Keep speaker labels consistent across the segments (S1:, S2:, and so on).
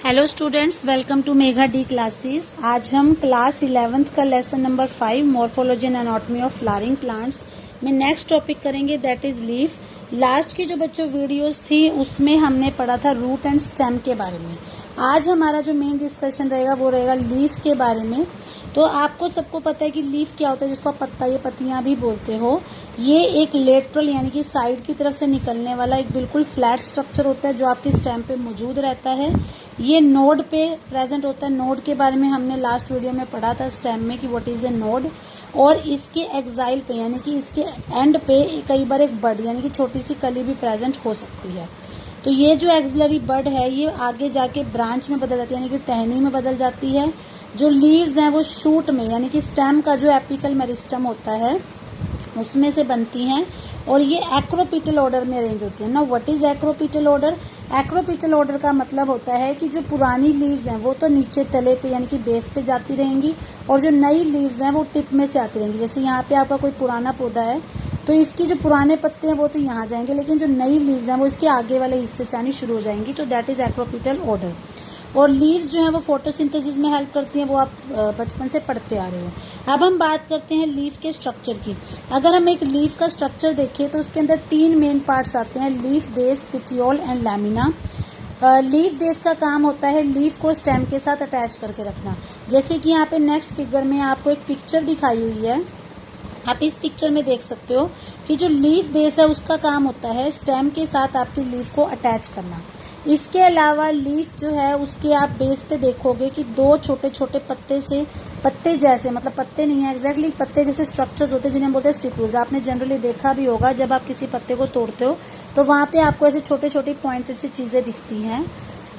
S1: Hello students, welcome to Megha D classes. आज हम class 11th का lesson number 5 morphology and anatomy of flowering plants में next topic करेंगे, that is leaf. Last की जो बच्चों वीडियोस थी उसमें हमने पढ़ा था रूट एंड स्टेम के बारे में। आज हमारा जो मेन डिस्कशन रहेगा वो रहेगा लीफ के बारे में। तो आपको सबको पता है कि लीफ क्या होता है, जिसको आप पत्ता या पत्तियां भी बोलते हो। ये एक लेटरल यानी कि साइड की तरफ से निकलने वाला एक बिल्कुल फ्लैट स्ट्रक्चर होता है जो आपकी स्टेम पे मौजूद रहता है। ये नोड पे प्रेजेंट होता है। नोड के बारे में हमने लास्ट वीडियो में पढ़ा था स्टेम में कि व्हाट इज ए नोड। और इसके एक्साइल पे यानी कि इसके एंड पे कई बार एक बड यानी कि छोटी सी कली भी प्रेजेंट हो सकती है। तो ये जो एक्सिलरी बड है ये आगे जाके ब्रांच में बदल जाती है यानी कि टहनी में बदल जाती है। जो लीव्स हैं वो शूट में यानी कि स्टेम का जो एपिकल मेरिस्टम होता है उसमें से बनती हैं और ये एक्रोपिटल ऑर्डर में अरेंज होती है ना। What is acropetal order? Acropetal order का मतलब होता है कि जो पुरानी लीव्स हैं वो तो नीचे तले पे यानी कि बेस पे जाती रहेंगी और जो नई लीव्स हैं वो टिप में से आती रहेंगी। जैसे यहाँ पे आपका कोई पुराना पौधा है तो इसकी जो पुराने पत्ते हैं वो तो यहाँ जाएंगे, लेकिन जो नई लीव्स हैं वो इसके आगे वाले हिस्से से आनी शुरू हो जाएंगी। तो दैट इज एक्रोपिटल ऑर्डर। और लीव्स जो है वो फोटोसिंथेसिस में हेल्प करती हैं, वो आप बचपन से पढ़ते आ रहे हो। अब हम बात करते हैं लीफ के स्ट्रक्चर की। अगर हम एक लीफ का स्ट्रक्चर देखें तो उसके अंदर 3 मेन पार्ट्स आते हैं, leaf base, petiole and lamina. Leaf base का काम होता है लीफ को स्टेम के साथ अटैच करके रखना। जैसे कि यहाँ पे नेक्स्ट फिगर में आपको एक पिक्चर दिखाई हुई है, आप इस पिक्चर में देख सकते हो कि जो लीफ बेस है उसका काम होता है स्टेम के साथ आपकी लीफ को अटैच करना। इसके अलावा लीफ जो है उसके आप बेस पे देखोगे कि 2 छोटे छोटे पत्ते जैसे, मतलब पत्ते नहीं है एग्जैक्टली, पत्ते जैसे स्ट्रक्चर्स होते हैं जिन्हें हम बोलते हैं स्टिपुल्स। आपने जनरली देखा भी होगा जब आप किसी पत्ते को तोड़ते हो तो वहां पे आपको ऐसे छोटे छोटे पॉइंटेड सी चीजें दिखती हैं।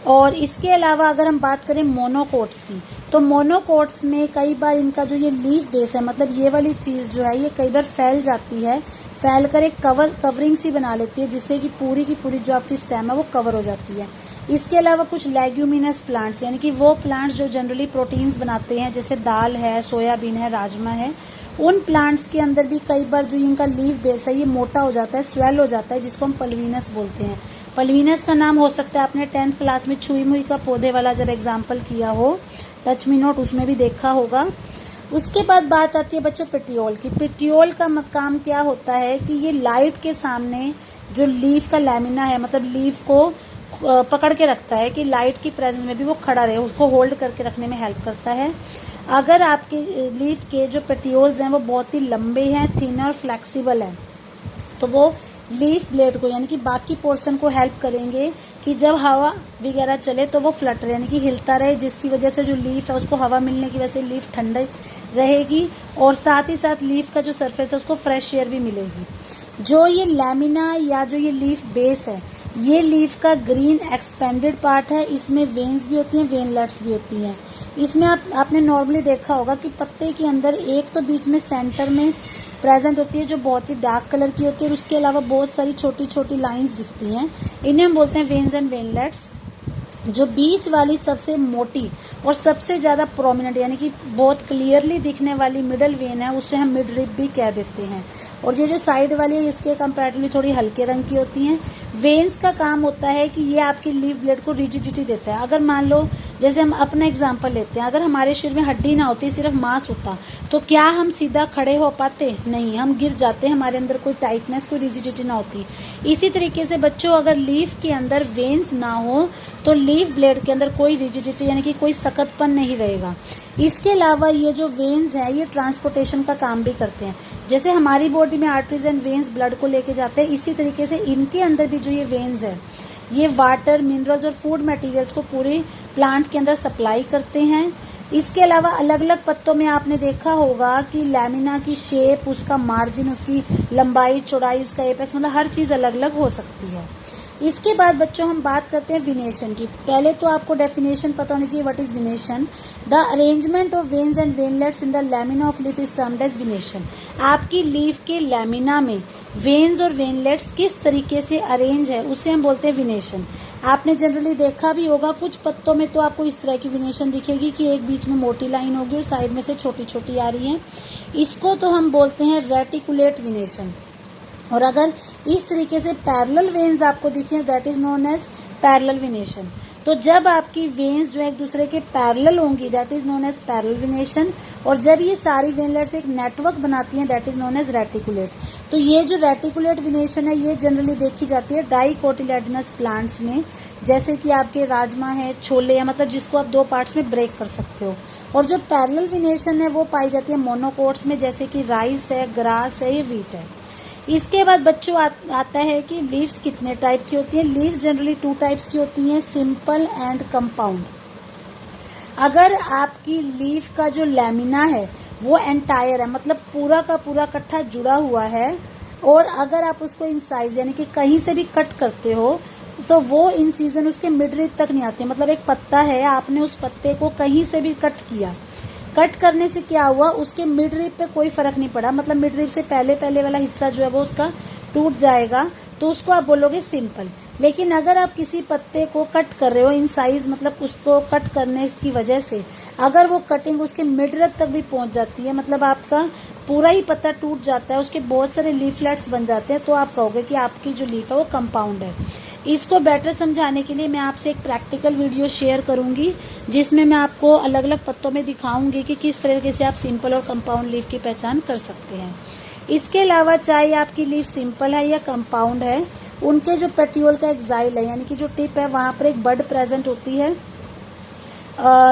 S1: और इसके अलावा अगर हम बात करें मोनोकोट्स की, तो मोनोकोट्स में कई बार इनका जो ये लीफ बेस है, मतलब ये वाली चीज जो है ये कई बार फैल जाती है, फैल कर एक कवरिंग सी बना लेती है जिससे कि पूरी की पूरी जो आपकी स्टेम है वो कवर हो जाती है। इसके अलावा कुछ लेग्यूमिनस प्लांट्स यानी कि वो प्लांट्स जो जनरली प्रोटीन्स बनाते हैं, जैसे दाल है, सोयाबीन है, राजमा है, उन प्लांट्स के अंदर भी कई बार जो इनका लीफ बेस है ये मोटा हो जाता है, स्वेल हो जाता है, जिसको हम पल्विनस बोलते हैं। पल्विनस का नाम हो सकता है आपने 10th क्लास में छुई मुई का पौधे वाला जब एग्जाम्पल किया हो, टच मी नोट, उसमें भी देखा होगा। उसके बाद बात आती है बच्चों पेटियोल की। पेटियोल का काम क्या होता है कि ये लाइट के सामने जो लीफ का लैमिना है, मतलब लीफ को पकड़ के रखता है कि लाइट की प्रेजेंस में भी वो खड़ा रहे, उसको होल्ड करके रखने में हेल्प करता है। अगर आपके लीफ के जो पेटियोल्स हैं वो बहुत ही लंबे हैं, थिन और फ्लेक्सिबल है, तो वो लीफ ब्लेड को यानी कि बाकी पोर्शन को हेल्प करेंगे कि जब हवा वगैरह चले तो वो फ्लटर यानी कि हिलता रहे, जिसकी वजह से जो लीफ है उसको हवा मिलने की वजह से लीफ ठंडी रहेगी और साथ ही साथ लीफ का जो सरफेस है उसको फ्रेश एयर भी मिलेगी। जो ये लैमिना या जो ये लीफ बेस है ये लीफ का ग्रीन एक्सपेंडेड पार्ट है। इसमें वेन्स भी होती हैं, वेनलेट्स भी होती हैं। इसमें आपने नॉर्मली देखा होगा कि पत्ते के अंदर एक तो बीच में सेंटर में प्रेजेंट होती है जो बहुत ही डार्क कलर की होती है और उसके अलावा बहुत सारी छोटी छोटी लाइंस दिखती हैं, इन्हें हम बोलते हैं वेन्स एंड वेनलेट्स। जो बीच वाली सबसे मोटी और सबसे ज्यादा प्रोमिनेंट यानी कि बहुत क्लियरली दिखने वाली मिडल वेन है उसे हम मिड रिब भी कह देते हैं। और ये जो साइड वाली है इसके कंपैरेटिवली थोड़ी हल्के रंग की होती हैं। वेन्स का काम होता है कि ये आपकी लीफ ब्लेड को रिजिडिटी देता है। अगर मान लो जैसे हम अपना एग्जांपल लेते हैं, अगर हमारे शरीर में हड्डी ना होती, सिर्फ मांस होता, तो क्या हम सीधा खड़े हो पाते? नहीं, हम गिर जाते, हमारे अंदर कोई टाइटनेस, कोई रिजिडिटी ना होती। इसी तरीके से बच्चों अगर लीफ के अंदर वेन्स ना हो तो लीफ ब्लेड के अंदर कोई रिजिडिटी यानी कि कोई सख्तपन नहीं रहेगा। इसके अलावा ये जो वेन्स है ये ट्रांसपोर्टेशन का काम भी करते हैं। जैसे हमारी बॉडी में आर्टरीज एंड वेन्स ब्लड को लेके जाते हैं, इसी तरीके से इनके अंदर भी जो ये वेन्स है ये वाटर, मिनरल्स और फूड मटेरियल्स को पूरे प्लांट के अंदर सप्लाई करते हैं। इसके अलावा अलग अलग पत्तों में आपने देखा होगा कि लैमिना की शेप, उसका मार्जिन, उसकी लंबाई, चौड़ाई, उसका एपेक्स, मतलब हर चीज अलग अलग हो सकती है। इसके बाद बच्चों हम बात करते हैं विनेशन की। पहले तो आपको डेफिनेशन पता होनी चाहिए, what is venation? The arrangement of veins and veinlets in the lamina of leaf is termed as venation. आपकी लीफ के लैमिना में वेन्स और वेनलेट्स किस तरीके से अरेंज है उसे हम बोलते हैं विनेशन। आपने जनरली देखा भी होगा कुछ पत्तों में तो आपको इस तरह की विनेशन दिखेगी कि एक बीच में मोटी लाइन होगी और साइड में से छोटी छोटी आ रही है, इसको तो हम बोलते हैं रेटिकुलेट विनेशन। और अगर इस तरीके से पैरेलल वेन्स आपको दिखे that is known as parallel venation. तो जब आपकी वेन्स जो है एक दूसरे के पैरेलल होंगी that is known as parallel venation, और जब ये सारी वेनलेट्स एक नेटवर्क बनाती हैं that is known as reticulate. तो ये जो रेटिकुलेट वेनेशन है ये जनरली देखी जाती है डाइकोटिलेडनस प्लांट्स में, जैसे कि आपके राजमा है, छोले है, मतलब जिसको आप 2 पार्ट्स में ब्रेक कर सकते हो। और जो पैरेलल वेनेशन है वो पाई जाती है मोनोकोट्स में, जैसे कि राइस है, ग्रास है, व्हीट है। इसके बाद बच्चों आता है कि लीव्स कितने टाइप की होती हैं। लीव्स जनरली 2 टाइप्स की होती हैं, सिंपल एंड कंपाउंड। अगर आपकी लीफ का जो लैमिना है वो एंटायर है, मतलब पूरा का पूरा कट्ठा जुड़ा हुआ है, और अगर आप उसको इंसाइज यानी कि कहीं से भी कट करते हो तो वो इन सीजन उसके मिड रिब तक नहीं आते। मतलब एक पत्ता है, आपने उस पत्ते को कहीं से भी कट किया, कट करने से क्या हुआ, उसके मिड रिब पे कोई फर्क नहीं पड़ा, मतलब मिड रिब से पहले वाला हिस्सा जो है वो उसका टूट जाएगा, तो उसको आप बोलोगे सिंपल। लेकिन अगर आप किसी पत्ते को कट कर रहे हो इन साइज, मतलब उसको कट करने की वजह से अगर वो कटिंग उसके मिड रिब तक भी पहुंच जाती है, मतलब आपका पूरा ही पत्ता टूट जाता है, उसके बहुत सारे लीफलेट्स बन जाते हैं, तो आप कहोगे कि आपकी जो लीफ है वो कंपाउंड है। इसको बेटर समझाने के लिए मैं आपसे एक प्रैक्टिकल वीडियो शेयर करूंगी, जिसमें मैं आपको अलग अलग पत्तों में दिखाऊंगी कि किस तरीके से आप सिंपल और कंपाउंड लीफ की पहचान कर सकते हैं। इसके अलावा चाहे आपकी लीफ सिंपल है या कंपाउंड है, उनके जो पेट्यूल का एक्साइल है यानी कि जो टिप है वहां पर एक बड प्रेजेंट होती है,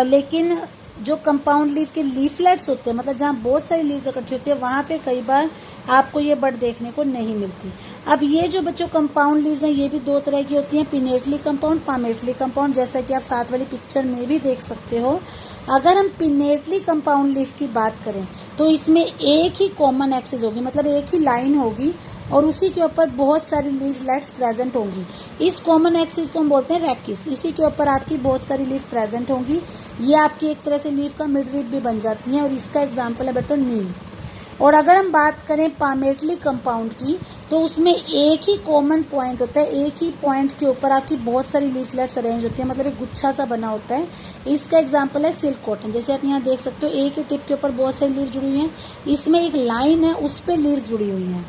S1: लेकिन जो कंपाउंड लीफ के लीफलेट्स होते हैं, मतलब जहाँ बहुत सारी लीव्स इकट्ठी होती है, वहां पे कई बार आपको ये बड देखने को नहीं मिलती। अब ये जो बच्चों कंपाउंड लीव्स हैं ये भी 2 तरह की होती हैं, पिनेटली कंपाउंड, पामेटली कंपाउंड, जैसा कि आप साथ वाली पिक्चर में भी देख सकते हो। अगर हम पिनेटली कंपाउंड लीफ की बात करें तो इसमें एक ही कॉमन एक्सिस होगी, मतलब एक ही लाइन होगी और उसी के ऊपर बहुत सारी लीफलेट्स प्रेजेंट होंगी। इस कॉमन एक्सिस को हम बोलते हैं रेक्टिस, इसी के ऊपर आपकी बहुत सारी लीफ प्रेजेंट होंगी। ये आपकी एक तरह से लीफ का मिड रिब भी बन जाती है, और इसका एग्जाम्पल है बेटा नीम। और अगर हम बात करें पामेटली कंपाउंड की, तो उसमें एक ही कॉमन पॉइंट होता है, एक ही पॉइंट के ऊपर आपकी बहुत सारी लीफलेट्स अरेंज होती है, मतलब एक गुच्छा सा बना होता है। इसका एग्जांपल है सिल्क कॉटन, जैसे आप यहाँ देख सकते हो एक ही टिप के ऊपर बहुत सारी लीफ जुड़ी हुई हैं, इसमें एक लाइन है उस पर लीव्स जुड़ी हुई हैं।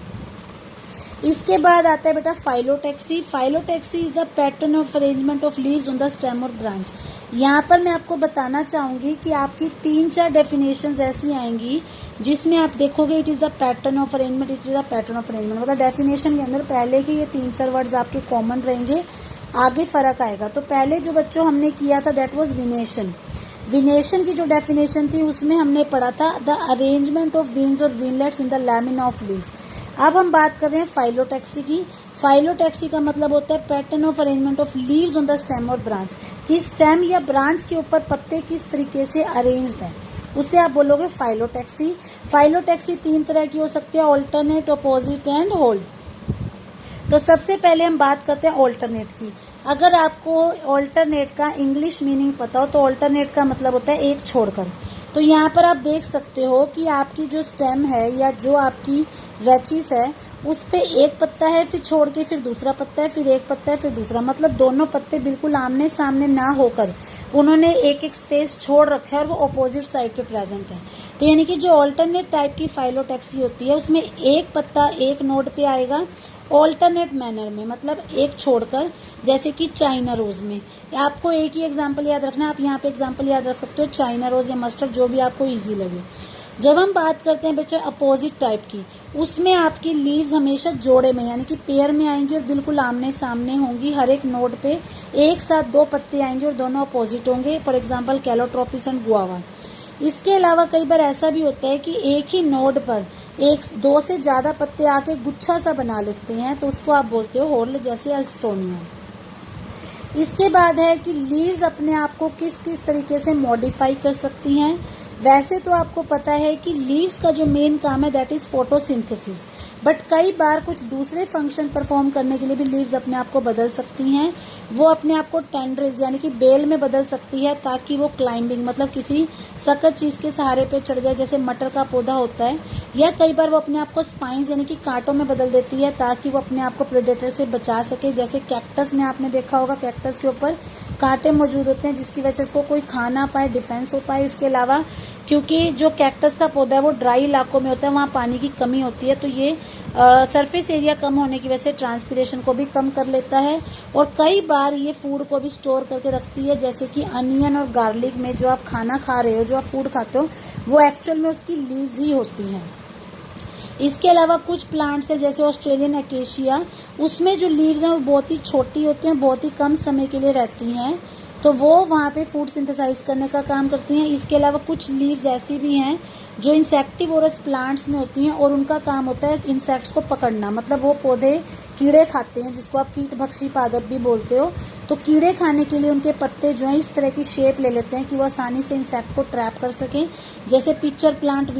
S1: इसके बाद आता है बेटा phyllotaxy. Phyllotaxy is the pattern of arrangement of leaves on the stem और ब्रांच। यहाँ पर मैं आपको बताना चाहूंगी कि आपकी 3-4 डेफिनेशंस ऐसी आएंगी जिसमें आप देखोगे it is the pattern of arrangement, it is the pattern of arrangement, मतलब डेफिनेशन के अंदर पहले के ये 3-4 वर्ड्स आपके कॉमन रहेंगे, आगे फर्क आएगा। तो पहले जो बच्चों हमने किया था दैट वाज विनेशन। विनेशन की जो डेफिनेशन थी उसमें हमने पढ़ा था द अरेंजमेंट ऑफ वेन्स और veinlets in the lamina of leaf. अब हम बात कर रहे हैं फाइलोटैक्सी की। फाइलोटैक्सी का मतलब होता है pattern of arrangement of leaves on the stem और ब्रांच, कि स्टेम या ब्रांच के ऊपर पत्ते किस तरीके से अरेंज्ड है, उसे आप बोलोगे फाइलोटैक्सी। फाइलोटैक्सी 3 तरह की हो सकती है, ऑल्टरनेट, अपोजिट एंड होल्ड। तो सबसे पहले हम बात करते हैं ऑल्टरनेट की। अगर आपको ऑल्टरनेट का इंग्लिश मीनिंग पता हो तो ऑल्टरनेट का मतलब होता है एक छोड़कर। तो यहाँ पर आप देख सकते हो कि आपकी जो स्टेम है या जो आपकी रेचिस है उस पे एक पत्ता है, फिर छोड़ के फिर दूसरा पत्ता है, फिर एक पत्ता है, फिर दूसरा, मतलब दोनों पत्ते बिल्कुल आमने सामने ना होकर उन्होंने एक एक स्पेस छोड़ रखा है और वो ऑपोजिट साइड पे प्रेजेंट है। तो यानी कि जो ऑल्टरनेट टाइप की फाइलोटैक्सी होती है उसमें एक पत्ता एक नोड पे आएगा ऑल्टरनेट मैनर में, मतलब एक छोड़कर, जैसे कि चाइना रोज में। आपको एक ही एग्जाम्पल याद रखना, आप यहाँ पे एग्जाम्पल याद रख सकते हो चाइना रोज या मस्टर्ड, जो भी आपको ईजी लगे। जब हम बात करते हैं बच्चों अपोजिट टाइप की, उसमें आपकी लीव्स हमेशा जोड़े में यानी कि पेयर में आएंगी और बिल्कुल आमने सामने होंगी। हर एक नोड पे एक साथ 2 पत्ते आएंगे और दोनों अपोजिट होंगे, for example Calotropis and guava. इसके अलावा कई बार ऐसा भी होता है कि एक ही नोड पर 1-2 से ज्यादा पत्ते आके गुच्छा सा बना लेते हैं, तो उसको आप बोलते हो होल्ड, जैसे अल्स्टोनिया। इसके बाद है कि लीव्स अपने आप को किस किस तरीके से मॉडिफाई कर सकती हैं। वैसे तो आपको पता है कि लीव्स का जो मेन काम है दैट इज फोटोसिंथेसिस, बट कई बार कुछ दूसरे फंक्शन परफॉर्म करने के लिए भी लीव्स अपने आप को बदल सकती हैं। वो अपने आप को टेंड्रिल्स यानी कि बेल में बदल सकती है ताकि वो क्लाइंबिंग, मतलब किसी सख्त चीज के सहारे पे चढ़ जाए, जैसे मटर का पौधा होता है, या कई बार वो अपने आप को स्पाइंस यानी कि कांटों में बदल देती है ताकि वो अपने आप को प्रेडेटर से बचा सके। जैसे कैक्टस में आपने देखा होगा, कैक्टस के ऊपर कांटे मौजूद होते हैं जिसकी वजह से इसको कोई खा ना पाए, डिफेंस हो पाए। इसके अलावा क्योंकि जो कैक्टस का पौधा है वो ड्राई इलाकों में होता है, वहाँ पानी की कमी होती है, तो ये सरफेस एरिया कम होने की वजह से ट्रांसपिरेशन को भी कम कर लेता है। और कई बार ये फूड को भी स्टोर करके रखती है, जैसे कि अनियन और गार्लिक में जो आप खाना खा रहे हो, जो आप फूड खाते हो, वो एक्चुअल में उसकी लीव्स ही होती हैं। इसके अलावा कुछ प्लांट्स है जैसे ऑस्ट्रेलियन एकेशिया, उसमें जो लीव्स हैं वो बहुत ही छोटी होती हैं, बहुत ही कम समय के लिए रहती हैं, तो वो वहाँ पे फूड सिंथेसाइज करने का काम करती हैं। इसके अलावा कुछ लीव्स ऐसी भी हैं जो इंसेक्टिवोरस प्लांट्स में होती हैं और उनका काम होता है इंसेक्ट्स को पकड़ना, मतलब वो पौधे कीड़े खाते हैं, जिसको आप कीटभक्षी पादप भी बोलते हो। तो कीड़े खाने के लिए उनके पत्ते जो हैं इस तरह की शेप ले लेते हैं कि वो आसानी से इंसेक्ट को ट्रैप कर सकें, जैसे पिक्चर प्लांट